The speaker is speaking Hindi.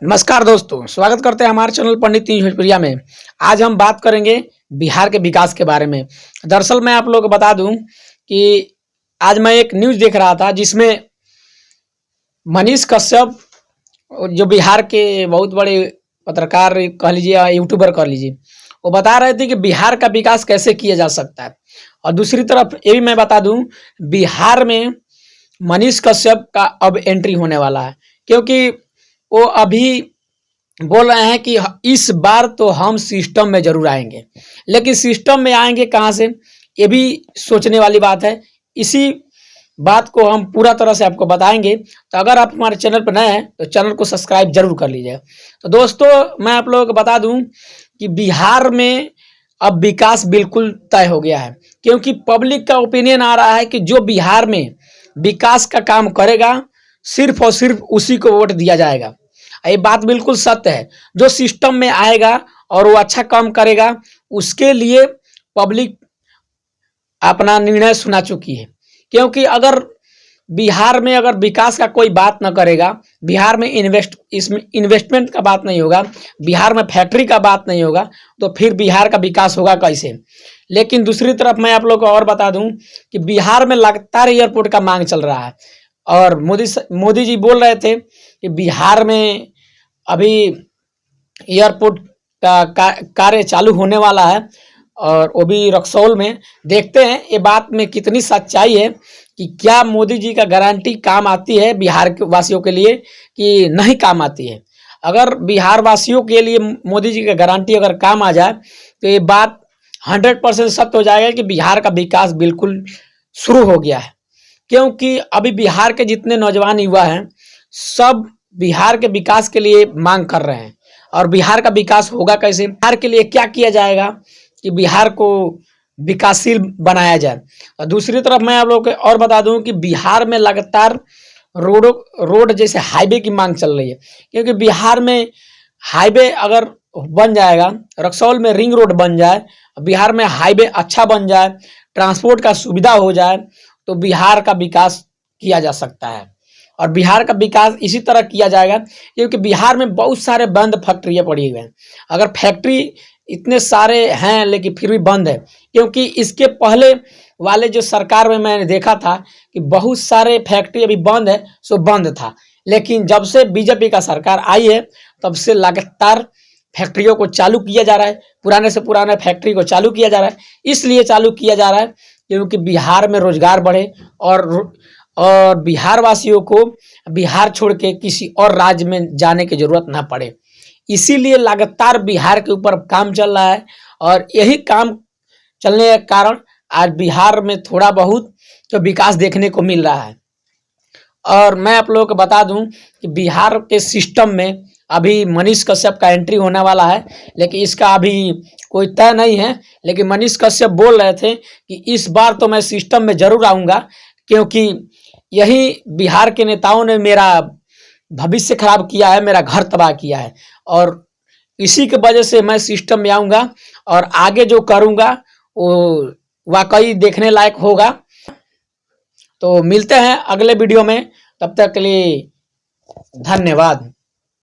नमस्कार दोस्तों, स्वागत करते हैं हमारे चैनल पंडित तीज भोजपुरिया में। आज हम बात करेंगे बिहार के विकास के बारे में। दरअसल मैं आप लोगों को बता दूं कि आज मैं एक न्यूज़ देख रहा था जिसमें मनीष कश्यप, जो बिहार के बहुत बड़े पत्रकार कह लीजिए या यूट्यूबर कह लीजिए, वो बता रहे थे कि बिहार का विकास कैसे किया जा सकता है। और दूसरी तरफ ये भी मैं बता दूं, बिहार में मनीष कश्यप का अब एंट्री होने वाला है, क्योंकि वो अभी बोल रहे हैं कि इस बार तो हम सिस्टम में जरूर आएंगे। लेकिन सिस्टम में आएंगे कहाँ से, ये भी सोचने वाली बात है। इसी बात को हम पूरा तरह से आपको बताएंगे। तो अगर आप हमारे चैनल पर नए हैं तो चैनल को सब्सक्राइब जरूर कर लीजिए। तो दोस्तों, मैं आप लोगों को बता दूं कि बिहार में अब विकास बिल्कुल तय हो गया है, क्योंकि पब्लिक का ओपिनियन आ रहा है कि जो बिहार में विकास का काम करेगा सिर्फ और सिर्फ उसी को वोट दिया जाएगा। ये बात बिल्कुल सत्य है। जो सिस्टम में आएगा और वो अच्छा काम करेगा, उसके लिए पब्लिक अपना निर्णय सुना चुकी है। क्योंकि अगर बिहार में अगर विकास का कोई बात न करेगा, बिहार में इसमें इन्वेस्टमेंट का बात नहीं होगा, बिहार में फैक्ट्री का बात नहीं होगा, तो फिर बिहार का विकास होगा कैसे। लेकिन दूसरी तरफ मैं आप लोग को और बता दूं कि बिहार में लगातार एयरपोर्ट का मांग चल रहा है। और मोदी जी बोल रहे थे कि बिहार में अभी एयरपोर्ट का कार्य चालू होने वाला है, और वो भी रक्सौल में। देखते हैं ये बात में कितनी सच्चाई है, कि क्या मोदी जी का गारंटी काम आती है बिहार के वासियों के लिए कि नहीं काम आती है। अगर बिहार वासियों के लिए मोदी जी का गारंटी अगर काम आ जाए तो ये बात 100% सत्य हो जाएगा कि बिहार का विकास बिल्कुल शुरू हो गया है। क्योंकि अभी बिहार के जितने नौजवान युवा हैं, सब बिहार के विकास के लिए मांग कर रहे हैं। और बिहार का विकास होगा कैसे, बिहार के लिए क्या किया जाएगा कि बिहार को विकासशील बनाया जाए। और दूसरी तरफ मैं आप लोगों को और बता दूं कि बिहार में लगातार रोड जैसे हाईवे की मांग चल रही है। क्योंकि बिहार में हाईवे अगर बन जाएगा, रक्सौल में रिंग रोड बन जाए, बिहार में हाईवे अच्छा बन जाए, ट्रांसपोर्ट का सुविधा हो जाए, तो बिहार का विकास किया जा सकता है। और बिहार का विकास इसी तरह किया जाएगा, क्योंकि बिहार में बहुत सारे बंद फैक्ट्रियाँ पड़ी हुई हैं। अगर फैक्ट्री इतने सारे हैं लेकिन फिर भी बंद है, क्योंकि इसके पहले वाले जो सरकार में मैंने देखा था कि बहुत सारे फैक्ट्री अभी बंद है, सो बंद था। लेकिन जब से बीजेपी का सरकार आई है, तब से लगातार फैक्ट्रियों को चालू किया जा रहा है, पुराने से पुराने फैक्ट्री को चालू किया जा रहा है। इसलिए चालू किया जा रहा है क्योंकि बिहार में रोजगार बढ़े, और बिहार वासियों को बिहार छोड़ के किसी और राज्य में जाने की जरूरत ना पड़े। इसीलिए लगातार बिहार के ऊपर काम चल रहा है, और यही काम चलने के कारण आज बिहार में थोड़ा बहुत तो विकास देखने को मिल रहा है। और मैं आप लोगों को बता दूं कि बिहार के सिस्टम में अभी मनीष कश्यप का एंट्री होने वाला है, लेकिन इसका अभी कोई तय नहीं है। लेकिन मनीष कश्यप बोल रहे थे कि इस बार तो मैं सिस्टम में जरूर आऊँगा, क्योंकि यही बिहार के नेताओं ने मेरा भविष्य खराब किया है, मेरा घर तबाह किया है, और इसी की वजह से मैं सिस्टम में आऊँगा और आगे जो करूँगा वो वाकई देखने लायक होगा। तो मिलते हैं अगले वीडियो में, तब तक के लिए धन्यवाद।